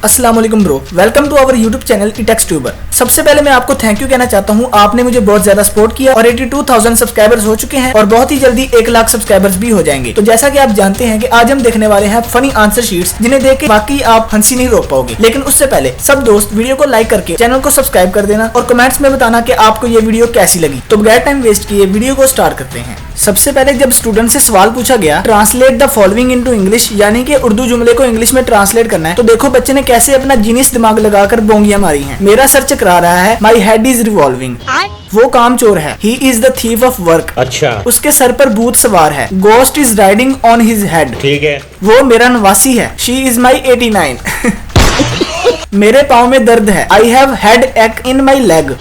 अस्सलाम वालेकुम bro, welcome to our YouTube channel Techs Tuber. सबसे पहले मैं आपको थैंक यू कहना चाहता हूँ, आपने मुझे बहुत ज्यादा सपोर्ट किया और 82,000 सब्सक्राइबर्स हो चुके हैं और बहुत ही जल्दी 1 लाख सब्सक्राइबर्स भी हो जाएंगे। तो जैसा कि आप जानते हैं कि आज हम देखने वाले हैं फनी आंसर शीट्स, जिन्हें देख के बाकी आप हंसी नहीं रोक पाओगे। लेकिन उससे पहले सब दोस्त वीडियो को लाइक करके चैनल को सब्सक्राइब कर देना और कमेंट्स में बताना कि आपको ये वीडियो कैसी लगी। तो बगैर टाइम वेस्ट किए वीडियो को स्टार्ट करते हैं। सबसे पहले जब स्टूडेंट से सवाल पूछा गया translate the following into English, यानी कि उर्दू जुमले को इंग्लिश में ट्रांसलेट करना है, तो देखो बच्चे ने कैसे अपना जीनियस दिमाग लगाकर बोंगियां मारी हैं। मेरा सर चकरा रहा है, माई हेड इज रिवॉल्विंग। वो काम चोर है, he is the thief of work. अच्छा, उसके सर पर भूत सवार है, ghost is riding on his head. ठीक है। वो मेरा नवासी है, शी इज माई 89। मेरे पाँव में दर्द है, आई हैव हेड एक इन माई लेग।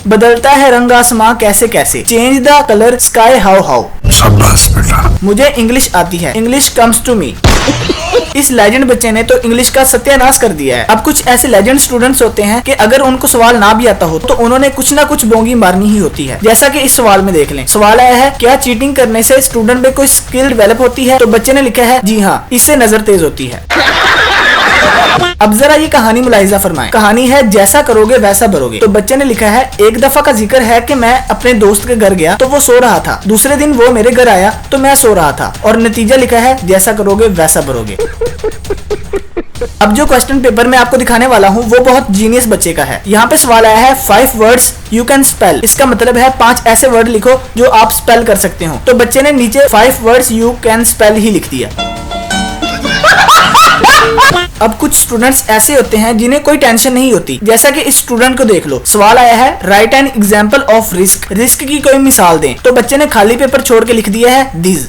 बदलता है रंग आसमां कैसे कैसे, change the colour sky how how. शाबाश बेटा। मुझे इंग्लिश आती है, इंग्लिश कम्स टू मी। इस लेजेंड बच्चे ने तो इंग्लिश का सत्यानाश कर दिया है। अब कुछ ऐसे लेजेंड स्टूडेंट्स होते हैं कि अगर उनको सवाल ना भी आता हो तो उन्होंने कुछ ना कुछ बोंगी मारनी ही होती है। जैसा कि इस सवाल में देख लें। सवाल आया है, क्या चीटिंग करने से स्टूडेंट में कोई स्किल डेवलप होती है? तो बच्चे ने लिखा है, जी हाँ, इससे नजर तेज होती है। अब जरा ये कहानी मुलाहिजा फरमाएं। कहानी है, जैसा करोगे वैसा भरोगे। तो बच्चे ने लिखा है, एक दफा का जिक्र है कि मैं अपने दोस्त के घर गया तो वो सो रहा था। दूसरे दिन वो मेरे घर आया तो मैं सो रहा था, और नतीजा लिखा है, जैसा करोगे वैसा भरोगे। अब जो क्वेश्चन पेपर मैं आपको दिखाने वाला हूँ वो बहुत जीनियस बच्चे का है। यहाँ पे सवाल आया है, 5 वर्ड्स यू कैन स्पेल। इसका मतलब है 5 ऐसे वर्ड लिखो जो आप स्पेल कर सकते हो। तो बच्चे ने नीचे 5 वर्ड्स यू कैन स्पेल ही लिख दिया। अब कुछ स्टूडेंट्स ऐसे होते हैं जिन्हें कोई टेंशन नहीं होती, जैसा कि इस स्टूडेंट को देख लो। सवाल आया है, right an example of risk. Risk की कोई मिसाल दें। तो बच्चे ने खाली पेपर छोड़ के लिख दिया है, दिस।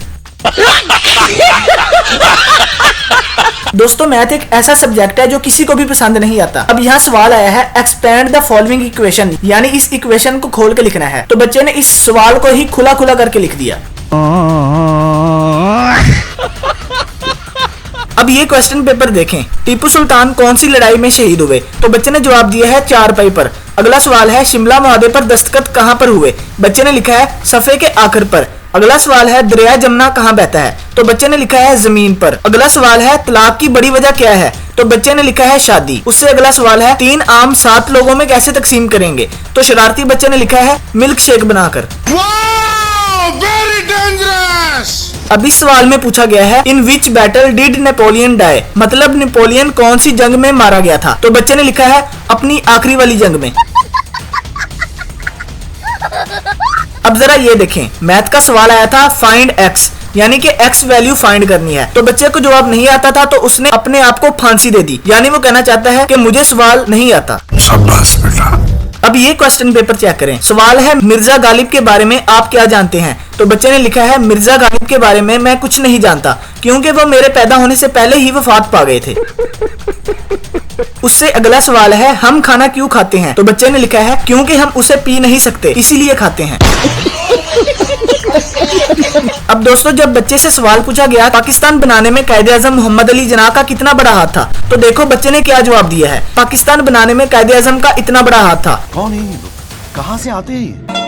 दोस्तों, मैथ एक ऐसा सब्जेक्ट है जो किसी को भी पसंद नहीं आता। अब यहाँ सवाल आया है, एक्सपेंड द फॉलोइंग इक्वेशन, यानी इस इक्वेशन को खोल के लिखना है। तो बच्चे ने इस सवाल को ही खुला खुला करके लिख दिया। अब ये क्वेश्चन पेपर देखें, टीपू सुल्तान कौन सी लड़ाई में शहीद हुए? तो बच्चे ने जवाब दिया है, चारपाई पर। अगला सवाल है, शिमला मुआहदे पर दस्तखत कहाँ पर हुए? बच्चे ने लिखा है, सफे के आखिर पर। अगला सवाल है, दरिया जमुना कहाँ बहता है? तो बच्चे ने लिखा है, जमीन पर। अगला सवाल है, तलाक की बड़ी वजह क्या है? तो बच्चे ने लिखा है, शादी। उससे अगला सवाल है, 3 आम 7 लोगों में कैसे तकसीम करेंगे? तो शरारती बच्चे ने लिखा है, मिल्क शेक बनाकर। अब इस सवाल में पूछा गया है, in which battle did Napoleon die? मतलब नेपोलियन कौन सी जंग में मारा गया था? तो बच्चे ने लिखा है, अपनी आखिरी वाली जंग में। अब जरा ये देखें, मैथ का सवाल आया था, फाइंड एक्स, यानी कि एक्स वैल्यू फाइंड करनी है। तो बच्चे को जवाब नहीं आता था तो उसने अपने आप को फांसी दे दी, यानी वो कहना चाहता है कि मुझे सवाल नहीं आता। शाबाश बेटा। अब ये क्वेश्चन पेपर चेक करें। सवाल है, मिर्जा गालिब के बारे में आप क्या जानते हैं? तो बच्चे ने लिखा है, मिर्जा गालिब के बारे में मैं कुछ नहीं जानता, क्योंकि वो मेरे पैदा होने से पहले ही वफात पा गए थे। उससे अगला सवाल है, हम खाना क्यों खाते हैं? तो बच्चे ने लिखा है, क्योंकि हम उसे पी नहीं सकते, इसीलिए खाते हैं। अब दोस्तों, जब बच्चे से सवाल पूछा गया, पाकिस्तान बनाने में कायदे-आज़म मोहम्मद अली जिन्ना का कितना बड़ा हाथ था? तो देखो बच्चे ने क्या जवाब दिया है, पाकिस्तान बनाने में कायदे-आज़म का इतना बड़ा हाथ था। कौन है ये लोग? कहाँ से आते हैं?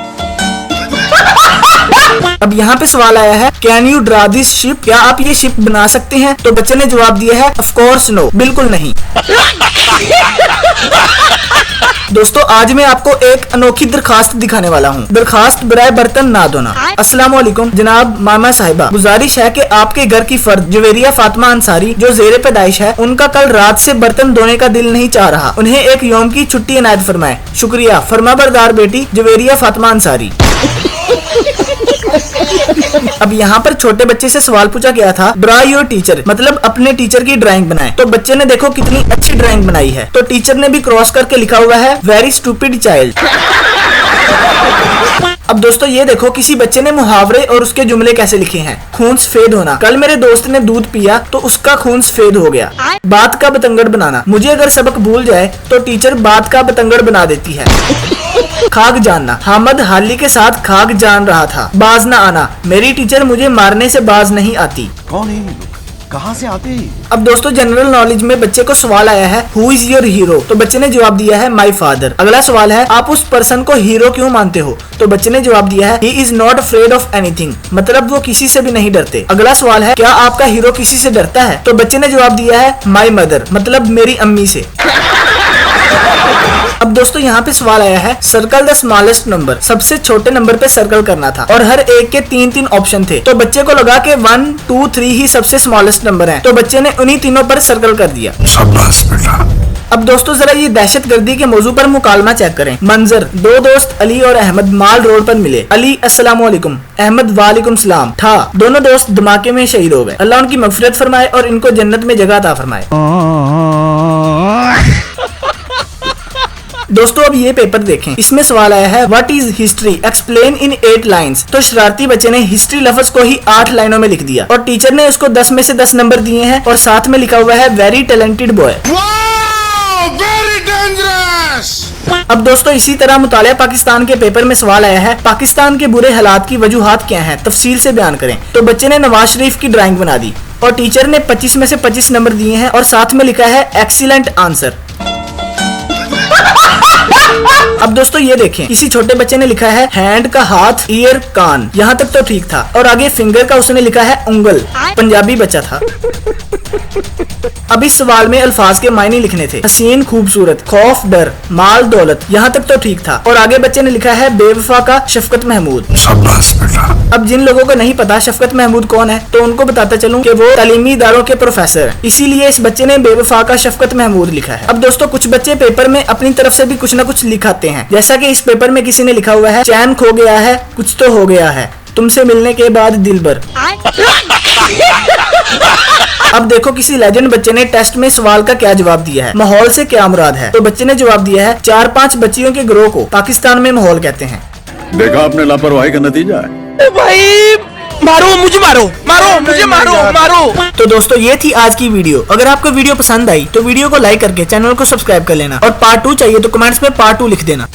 अब यहाँ पे सवाल आया है, can you draw this ship? क्या आप ये शिप बना सकते हैं? तो बच्चे ने जवाब दिया है, ऑफ कोर्स नो, बिल्कुल नहीं। दोस्तों, आज मैं आपको एक अनोखी दरखास्त दिखाने वाला हूँ। दरखास्त बराए बर्तन ना धोना। अस्सलाम वालेकुम जनाब मामा साहिबा, गुजारिश है कि आपके घर की फर्द जवेरिया फातिमा अंसारी जो जेरे पैदाइश है, उनका कल रात से बर्तन धोने का दिल नहीं चाह रहा, उन्हें एक यौम की छुट्टी इनायत फरमाए। शुक्रिया, फरमाबरदार बेटी जवेरिया फातिमा अंसारी। अब यहाँ पर छोटे बच्चे से सवाल पूछा गया था, ड्रा योर टीचर, मतलब अपने टीचर की ड्राइंग बनाएं। तो बच्चे ने देखो कितनी अच्छी ड्राइंग बनाई है। तो टीचर ने भी क्रॉस करके लिखा हुआ है, वेरी स्टूपिड चाइल्ड। अब दोस्तों, ये देखो किसी बच्चे ने मुहावरे और उसके जुमले कैसे लिखे हैं। खून सफेद होना, कल मेरे दोस्त ने दूध पिया तो उसका खून सफेद हो गया। बात का बतंगड़ बनाना, मुझे अगर सबक भूल जाए तो टीचर बात का बतंगड़ बना देती है। खाक जानना, हामिद हाली के साथ खाक जान रहा था। बाज ना आना, मेरी टीचर मुझे मारने से बाज नहीं आती। कौन है ये लोग? कहाँ से आते हैं? अब दोस्तों जनरल नॉलेज में बच्चे को सवाल आया है हु इज योर हीरो, तो बच्चे ने जवाब दिया है माई फादर। अगला सवाल है आप उस पर्सन को हीरो क्यों मानते हो, तो बच्चे ने जवाब दिया है he is not afraid of anything, मतलब वो किसी से भी नहीं डरते। अगला सवाल है क्या आपका हीरो किसी से डरता है, तो बच्चे ने जवाब दिया है माई मदर, मतलब मेरी अम्मी से। अब दोस्तों यहाँ पे सवाल आया है सर्कल द स्मॉलेस्ट नंबर, सबसे छोटे नंबर पे सर्कल करना था और हर एक के 3-3 ऑप्शन थे, तो बच्चे को लगा कि 1, 2, 3 ही सबसे स्मॉलेस्ट नंबर है, तो बच्चे ने उन्हीं तीनों पर सर्कल कर दिया। शाबाश बेटा। अब दोस्तों जरा ये दहशतगर्दी के मौजू पर मुकालमा चेक करें। मंजर, दो दोस्त अली और अहमद माल रोड पर मिले। अली अस्सलाम वालेकुम, अहमद वालेकुम सलाम था। दोनों दोस्त धमाके में शहीद हो गए। अल्लाह उनकी मगफिरत फरमाए और इनको जन्नत में जगह अता फरमाए। दोस्तों अब ये पेपर देखें, इसमें सवाल आया है what is history explain in 8 lines, तो शरारती बच्चे ने हिस्ट्री लफ्ज को ही 8 लाइनों में लिख दिया और टीचर ने उसको 10 में से 10 नंबर दिए हैं और साथ में लिखा हुआ है वेरी टैलेंटेड बॉय। अब दोस्तों इसी तरह मुतालिया पाकिस्तान के पेपर में सवाल आया है पाकिस्तान के बुरे हालात की वजूहात क्या हैं, तफसील से बयान करें, तो बच्चे ने नवाज शरीफ की ड्राइंग बना दी और टीचर ने 25 में से 25 नंबर दिए हैं और साथ में लिखा है एक्सीलेंट आंसर। अब दोस्तों ये देखें, किसी छोटे बच्चे ने लिखा है हैंड का हाथ, ईयर कान, यहाँ तक तो ठीक था और आगे फिंगर का उसने लिखा है उंगल, पंजाबी बच्चा था। अब इस सवाल में अल्फाज के मायने लिखने थे, हसीन खूबसूरत, खौफ डर, माल दौलत, यहाँ तक तो ठीक था और आगे बच्चे ने लिखा है बेवफा का शफकत महमूद। शाबाश बेटा। अब जिन लोगों को नहीं पता शफकत महमूद कौन है तो उनको बताता चलूं कि वो तालीमी इदारों के प्रोफेसर हैं, इसीलिए इस बच्चे ने बेवफा का शफकत महमूद लिखा है। अब दोस्तों कुछ बच्चे पेपर में अपनी तरफ से भी कुछ न कुछ लिखाते हैं, जैसा कि इस पेपर में किसी ने लिखा हुआ है चैन खो गया है कुछ तो हो गया है तुमसे मिलने के बाद दिल भर। अब देखो किसी लेजेंड बच्चे ने टेस्ट में सवाल का क्या जवाब दिया है, माहौल से क्या मुराद है, तो बच्चे ने जवाब दिया है 4-5 बच्चियों के ग्रोह को पाकिस्तान में माहौल कहते हैं। देखा आपने लापरवाही का नतीजा है। भाई मारो मुझे, मारो मुझे, मारो। तो दोस्तों ये थी आज की वीडियो। अगर आपको वीडियो पसंद आई तो वीडियो को लाइक करके चैनल को सब्सक्राइब कर लेना और पार्ट 2 चाहिए तो कमेंट्स में पार्ट 2 लिख देना।